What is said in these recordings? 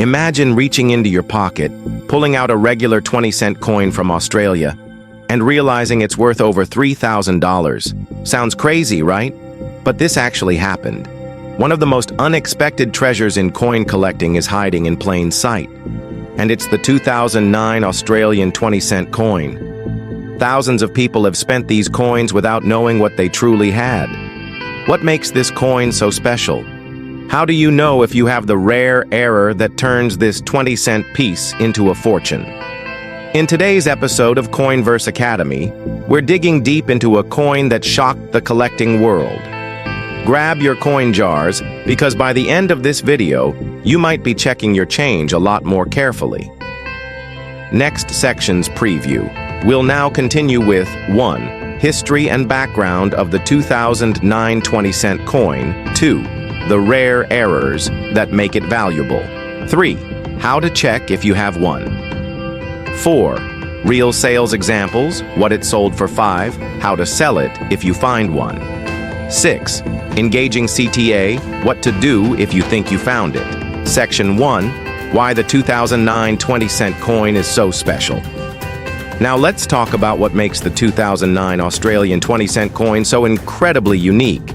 Imagine reaching into your pocket, pulling out a regular 20-cent coin from Australia, and realizing it's worth over $3,000. Sounds crazy, right? But this actually happened. One of the most unexpected treasures in coin collecting is hiding in plain sight. And it's the 2009 Australian 20-cent coin. Thousands of people have spent these coins without knowing what they truly had. What makes this coin so special? How do you know if you have the rare error that turns this 20-cent piece into a fortune? In today's episode of CoinVerse Academy, we're digging deep into a coin that shocked the collecting world. Grab your coin jars, because by the end of this video, you might be checking your change a lot more carefully. Next section's preview. We'll now continue with 1. History and background of the 2009 20-cent coin. 2. The rare errors that make it valuable. 3. How to check if you have one. 4. Real sales examples, what it sold for. 5. How to sell it if you find one. 6. Engaging CTA, what to do if you think you found it. Section 1. Why the 2009 20-cent coin is so special. Now let's talk about what makes the 2009 Australian 20-cent coin so incredibly unique,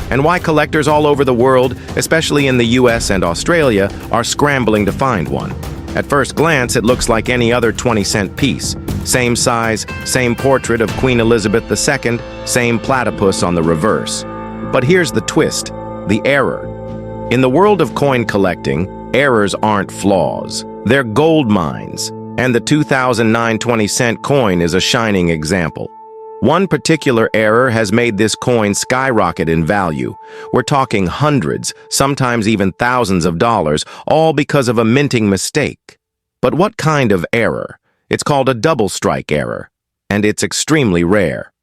and why collectors all over the world, especially in the US and Australia, are scrambling to find one. At first glance, it looks like any other 20-cent piece. Same size, same portrait of Queen Elizabeth II, same platypus on the reverse. But here's the twist, the error. In the world of coin collecting, errors aren't flaws. They're gold mines, and the 2009 20-cent coin is a shining example. One particular error has made this coin skyrocket in value. We're talking hundreds, sometimes even thousands of dollars, all because of a minting mistake. But what kind of error? It's called a double strike error, and it's extremely rare.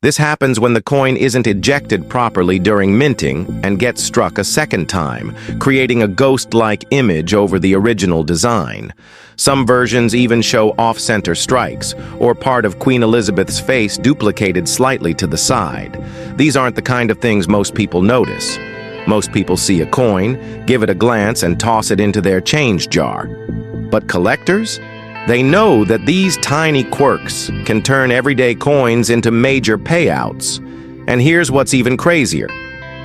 This happens when the coin isn't ejected properly during minting and gets struck a second time, creating a ghost-like image over the original design. Some versions even show off-center strikes, or part of Queen Elizabeth's face duplicated slightly to the side. These aren't the kind of things most people notice. Most people see a coin, give it a glance, and toss it into their change jar. But collectors? They know that these tiny quirks can turn everyday coins into major payouts. And here's what's even crazier.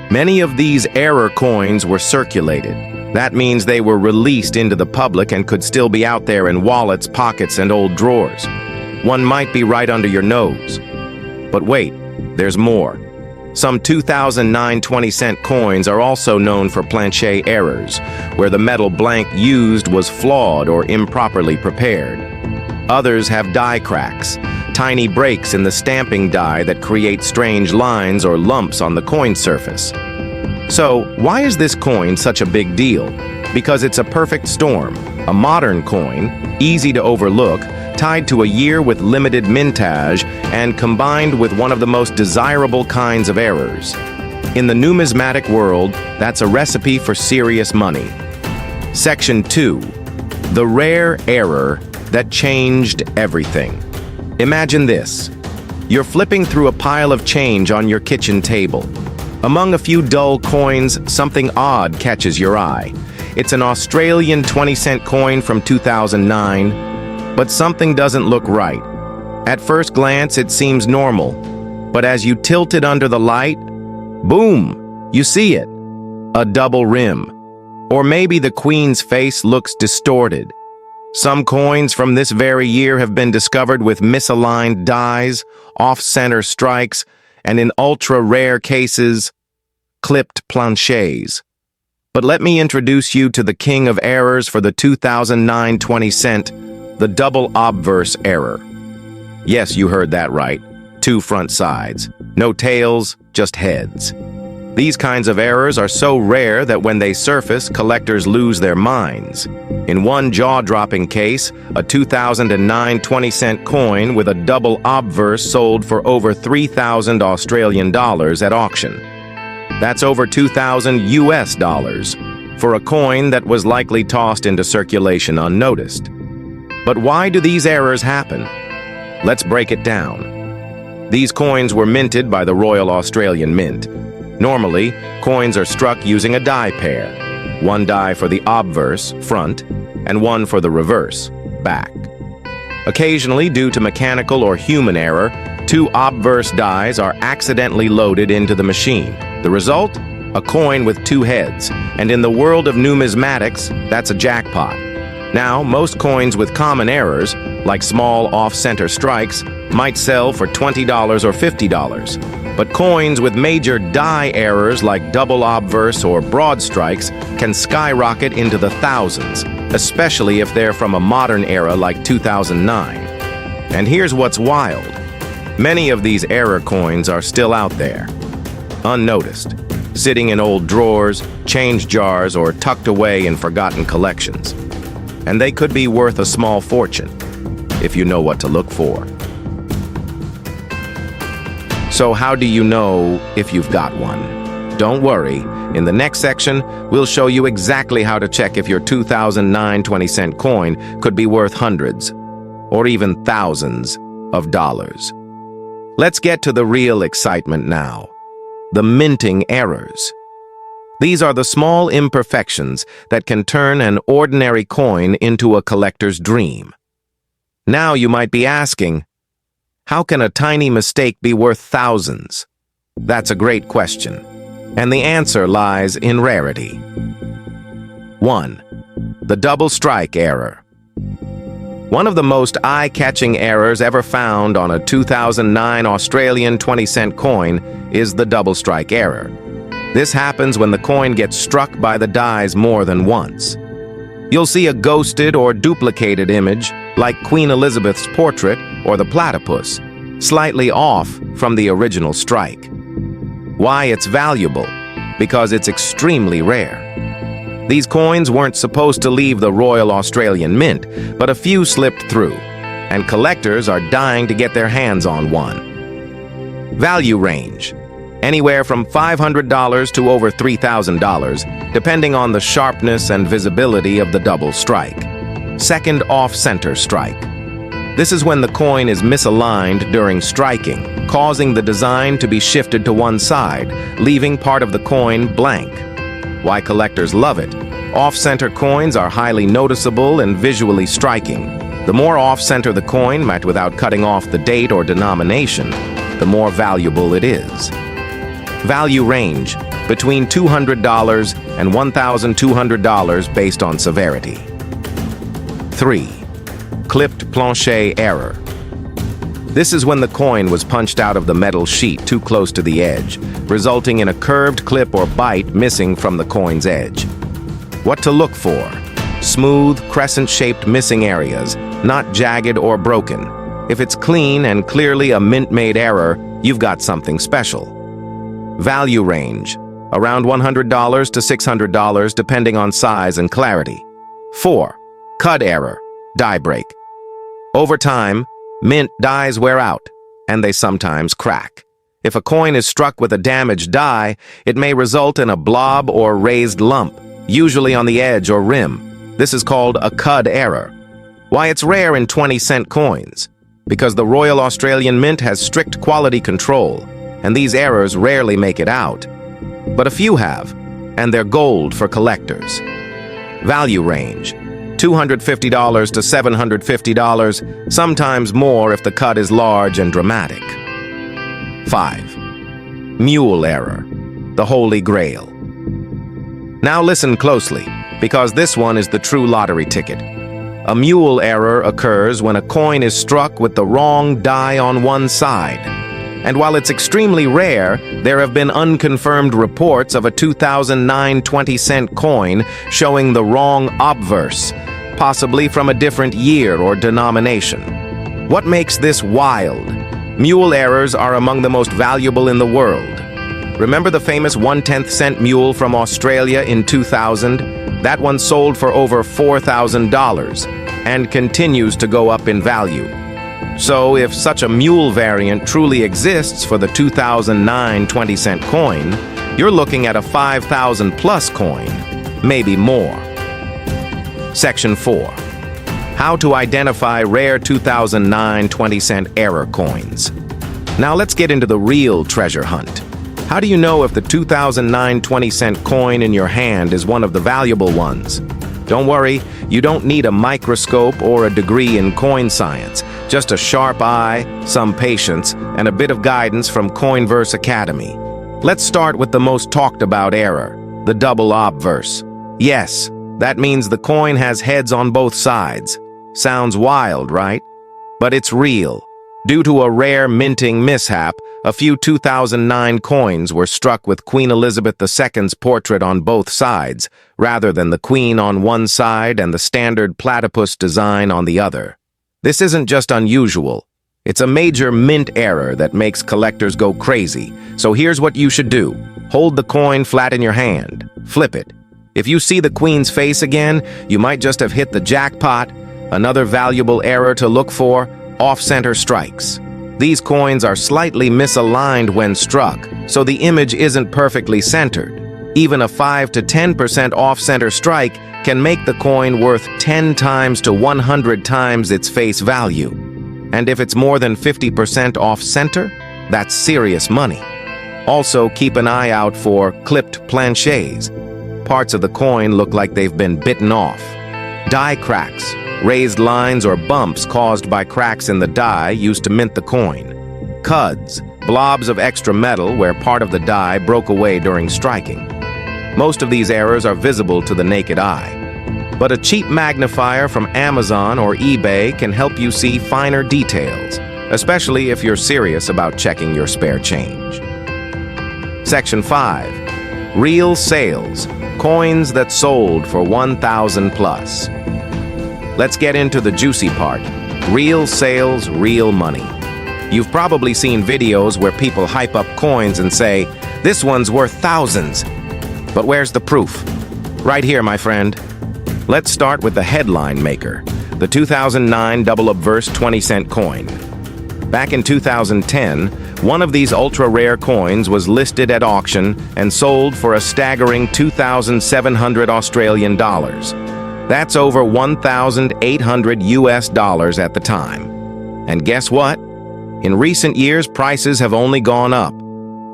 Many of these error coins were circulated. That means they were released into the public and could still be out there in wallets, pockets, and old drawers. One might be right under your nose. But wait, there's more. Some 2009 20-cent coins are also known for planche errors, where the metal blank used was flawed or improperly prepared. Others have die cracks, tiny breaks in the stamping die that create strange lines or lumps on the coin surface. So, why is this coin such a big deal? Because it's a perfect storm, a modern coin, easy to overlook, tied to a year with limited mintage, and combined with one of the most desirable kinds of errors. In the numismatic world, that's a recipe for serious money. Section 2. The rare error that changed everything. Imagine this. You're flipping through a pile of change on your kitchen table. Among a few dull coins, something odd catches your eye. It's an Australian 20-cent coin from 2009, but something doesn't look right. At first glance, it seems normal, but as you tilt it under the light, boom, you see it. A double rim. Or maybe the Queen's face looks distorted. Some coins from this very year have been discovered with misaligned dies, off-center strikes, and in ultra-rare cases, clipped planches. But let me introduce you to the king of errors for the 2009 20-cent, the double obverse error. Yes, you heard that right. 2 front sides. No tails, just heads. These kinds of errors are so rare that when they surface, collectors lose their minds. In one jaw-dropping case, a 2009 20-cent coin with a double obverse sold for over 3,000 Australian dollars at auction. That's over 2,000 US dollars for a coin that was likely tossed into circulation unnoticed. But why do these errors happen? Let's break it down. These coins were minted by the Royal Australian Mint. Normally, coins are struck using a die pair. one die for the obverse, front, and one for the reverse, back. Occasionally, due to mechanical or human error, two obverse dies are accidentally loaded into the machine. The result? A coin with two heads. And in the world of numismatics, that's a jackpot. Now, most coins with common errors, like small off-center strikes, might sell for $20 or $50. But coins with major die errors like double obverse or broad strikes can skyrocket into the thousands, especially if they're from a modern era like 2009. And here's what's wild. Many of these error coins are still out there, unnoticed, sitting in old drawers, change jars, or tucked away in forgotten collections. And they could be worth a small fortune, if you know what to look for. So how do you know if you've got one? Don't worry, in the next section, we'll show you exactly how to check if your 2009 20-cent coin could be worth hundreds, or even thousands of dollars. Let's get to the real excitement now. The minting errors. These are the small imperfections that can turn an ordinary coin into a collector's dream. Now you might be asking, how can a tiny mistake be worth thousands? That's a great question, and the answer lies in rarity. 1. The double strike error. One of the most eye-catching errors ever found on a 2009 Australian 20-cent coin is the double strike error. This happens when the coin gets struck by the dies more than once. You'll see a ghosted or duplicated image, like Queen Elizabeth's portrait or the platypus, slightly off from the original strike. Why it's valuable? Because it's extremely rare. These coins weren't supposed to leave the Royal Australian Mint, but a few slipped through, and collectors are dying to get their hands on one. Value range. Anywhere from $500 to over $3,000, depending on the sharpness and visibility of the double strike. Second off-center strike. This is when the coin is misaligned during striking, causing the design to be shifted to one side, leaving part of the coin blank. Why collectors love it? Off-center coins are highly noticeable and visually striking. The more off-center the coin, met without cutting off the date or denomination, the more valuable it is. Value range, between $200 and $1,200 based on severity. 3. Clipped planche error. This is when the coin was punched out of the metal sheet too close to the edge, resulting in a curved clip or bite missing from the coin's edge. What to look for? Smooth, crescent-shaped missing areas, not jagged or broken. If it's clean and clearly a mint-made error, you've got something special. Value range, around $100 to $600 depending on size and clarity. 4. Cud error, die break. Over time, mint dies wear out, and they sometimes crack. If a coin is struck with a damaged die, it may result in a blob or raised lump, usually on the edge or rim. This is called a cud error. Why it's rare in 20-cent coins? Because the Royal Australian Mint has strict quality control, and these errors rarely make it out. But a few have, and they're gold for collectors. Value range, $250 to $750, sometimes more if the cut is large and dramatic. 5. Mule error, the Holy Grail. Now listen closely, because this one is the true lottery ticket. A mule error occurs when a coin is struck with the wrong die on one side. And while it's extremely rare, there have been unconfirmed reports of a 2009 20-cent coin showing the wrong obverse, possibly from a different year or denomination. What makes this wild? Mule errors are among the most valuable in the world. Remember the famous 1/10 cent mule from Australia in 2000? That one sold for over $4,000 and continues to go up in value. So if such a mule variant truly exists for the 2009 20-cent coin, you're looking at a 5,000 plus coin, maybe more. Section 4. How to identify rare 2009 20-cent error coins. Now let's get into the real treasure hunt. How do you know if the 2009 20-cent coin in your hand is one of the valuable ones? Don't worry, you don't need a microscope or a degree in coin science. Just a sharp eye, some patience, and a bit of guidance from CoinVerse Academy. Let's start with the most talked about error, the double obverse. Yes, that means the coin has heads on both sides. Sounds wild, right? But it's real. Due to a rare minting mishap, a few 2009 coins were struck with Queen Elizabeth II's portrait on both sides, rather than the Queen on one side and the standard platypus design on the other. This isn't just unusual. It's a major mint error that makes collectors go crazy. So here's what you should do. Hold the coin flat in your hand. Flip it. If you see the Queen's face again, you might just have hit the jackpot. Another valuable error to look for: off-center strikes. These coins are slightly misaligned when struck, so the image isn't perfectly centered. Even a 5 to 10% off-center strike can make the coin worth 10 times to 100 times its face value. And if it's more than 50% off-center, that's serious money. Also, keep an eye out for clipped planchets. Parts of the coin look like they've been bitten off. Die cracks, raised lines or bumps caused by cracks in the die used to mint the coin. Cuds, blobs of extra metal where part of the die broke away during striking. Most of these errors are visible to the naked eye. But a cheap magnifier from Amazon or eBay can help you see finer details, especially if you're serious about checking your spare change. Section 5. Real sales. Coins that sold for 1,000 plus. Let's get into the juicy part. Real sales, real money. You've probably seen videos where people hype up coins and say, "This one's worth thousands." But where's the proof? Right here, my friend. Let's start with the headline maker, the 2009 double obverse 20-cent coin. Back in 2010, one of these ultra-rare coins was listed at auction and sold for a staggering 2,700 Australian dollars. That's over 1,800 US dollars at the time. And guess what? In recent years, prices have only gone up.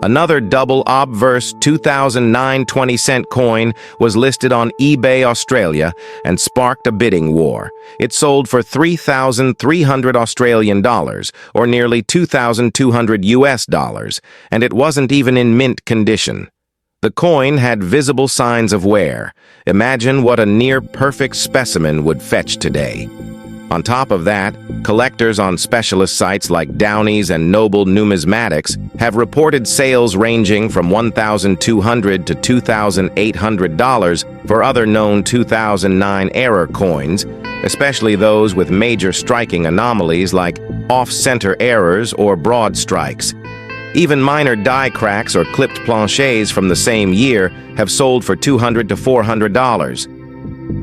Another double obverse 2009 20-cent coin was listed on eBay Australia and sparked a bidding war. It sold for 3,300 Australian dollars, or nearly 2,200 US dollars, and it wasn't even in mint condition. The coin had visible signs of wear. Imagine what a near-perfect specimen would fetch today. On top of that, collectors on specialist sites like Downey's and Noble Numismatics have reported sales ranging from $1,200 to $2,800 for other known 2009 error coins, especially those with major striking anomalies like off-center errors or broad strikes. Even minor die cracks or clipped planchets from the same year have sold for $200 to $400.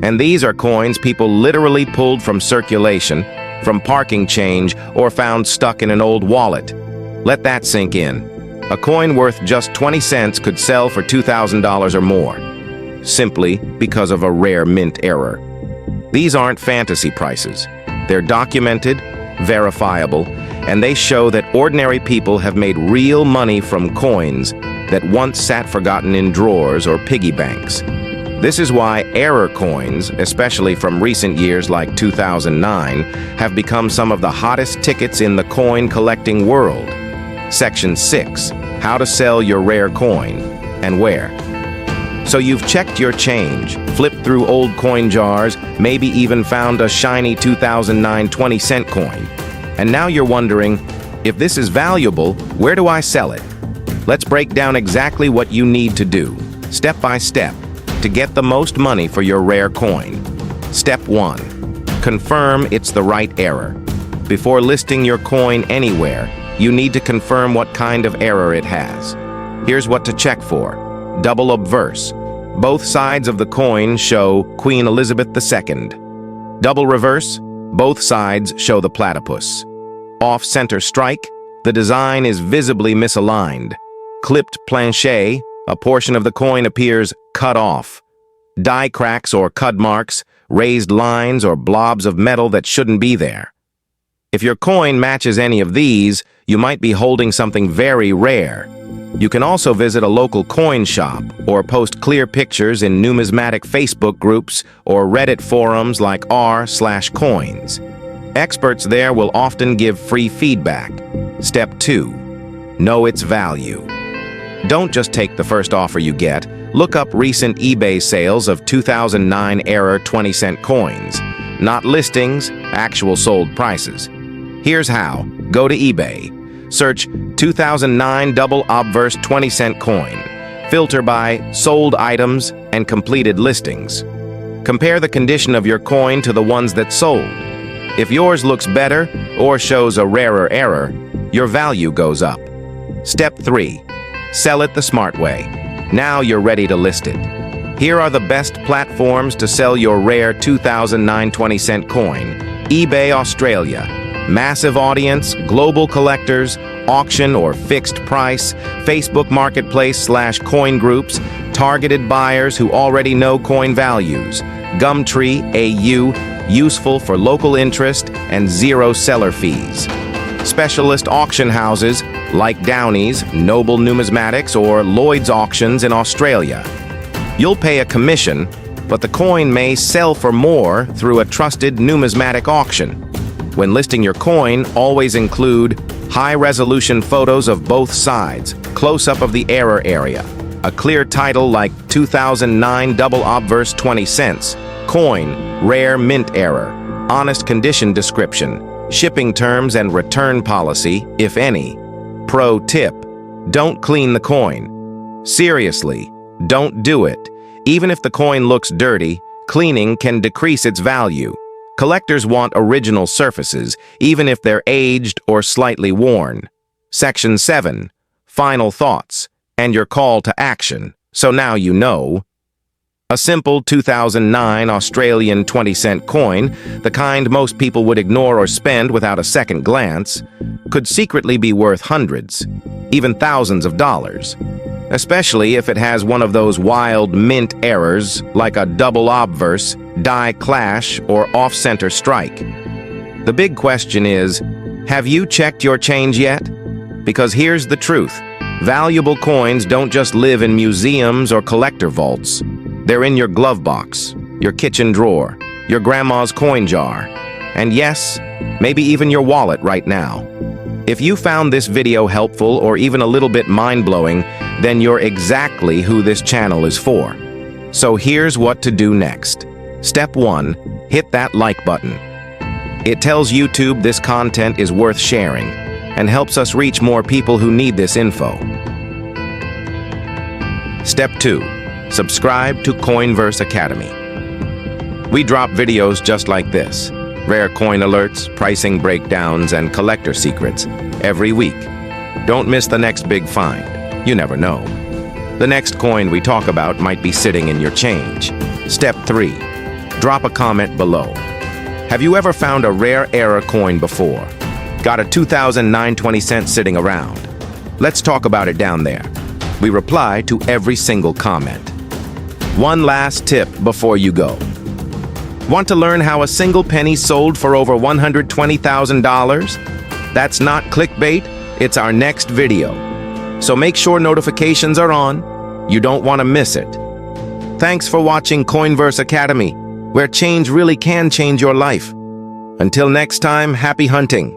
And these are coins people literally pulled from circulation, from parking change, or found stuck in an old wallet. Let that sink in. A coin worth just 20 cents could sell for $2,000 or more, simply because of a rare mint error. These aren't fantasy prices. They're documented, verifiable, and they show that ordinary people have made real money from coins that once sat forgotten in drawers or piggy banks. This is why error coins, especially from recent years like 2009, have become some of the hottest tickets in the coin collecting world. Section 6. How to sell your rare coin and where. So you've checked your change, flipped through old coin jars, maybe even found a shiny 2009 20-cent coin. And now you're wondering, if this is valuable, where do I sell it? Let's break down exactly what you need to do, step by step, to get the most money for your rare coin. Step 1. Confirm it's the right error. Before listing your coin anywhere, you need to confirm what kind of error it has. Here's what to check for. Double obverse. Both sides of the coin show Queen Elizabeth II. Double reverse. Both sides show the platypus. Off-center strike. The design is visibly misaligned. Clipped planchet. A portion of the coin appears cut off. Die cracks or cud marks, raised lines or blobs of metal that shouldn't be there. If your coin matches any of these, you might be holding something very rare. You can also visit a local coin shop or post clear pictures in numismatic Facebook groups or Reddit forums like r/coins. Experts there will often give free feedback. Step 2. Know its value. Don't just take the first offer you get. Look up recent eBay sales of 2009 era 20-cent coins. Not listings, actual sold prices. Here's how. Go to eBay. Search 2009 double obverse 20-cent coin. Filter by sold items and completed listings. Compare the condition of your coin to the ones that sold. If yours looks better or shows a rarer error, your value goes up. Step 3. Sell it the smart way. Now you're ready to list it. Here are the best platforms to sell your rare 2009 20-cent coin. eBay Australia. Massive audience, global collectors, auction or fixed price, Facebook Marketplace/coin groups, targeted buyers who already know coin values. Gumtree, AU, useful for local interest and zero seller fees. Specialist auction houses like Downey's, Noble Numismatics, or Lloyd's Auctions in Australia. You'll pay a commission, but the coin may sell for more through a trusted numismatic auction. When listing your coin, always include high-resolution photos of both sides, close-up of the error area, a clear title like 2009 double obverse 20 cents, coin, rare mint error, honest condition description, shipping terms and return policy, if any. Pro tip: don't clean the coin. Seriously, don't do it. Even if the coin looks dirty, cleaning can decrease its value. Collectors want original surfaces, even if they're aged or slightly worn. Section 7. Final thoughts, and your call to action. So now you know. A simple 2009 Australian 20-cent coin, the kind most people would ignore or spend without a second glance, could secretly be worth hundreds, even thousands of dollars. Especially if it has one of those wild mint errors like a double obverse, die clash, or off-center strike. The big question is, have you checked your change yet? Because here's the truth. Valuable coins don't just live in museums or collector vaults. They're in your glove box, your kitchen drawer, your grandma's coin jar, and yes, maybe even your wallet right now. If you found this video helpful or even a little bit mind-blowing, then you're exactly who this channel is for. So here's what to do next. Step 1. Hit that like button. It tells YouTube this content is worth sharing and helps us reach more people who need this info. Step 2. Subscribe to CoinVerse Academy. We drop videos just like this. Rare coin alerts, pricing breakdowns, and collector secrets every week. Don't miss the next big find. You never know. The next coin we talk about might be sitting in your change. Step 3. Drop a comment below. Have you ever found a rare error coin before? Got a 2009 20 cents sitting around? Let's talk about it down there. We reply to every single comment. One last tip before you go. Want to learn how a single penny sold for over $120,000? That's not clickbait, it's our next video. So make sure notifications are on. You don't want to miss it. Thanks for watching CoinVerse Academy, where change really can change your life. Until next time, happy hunting.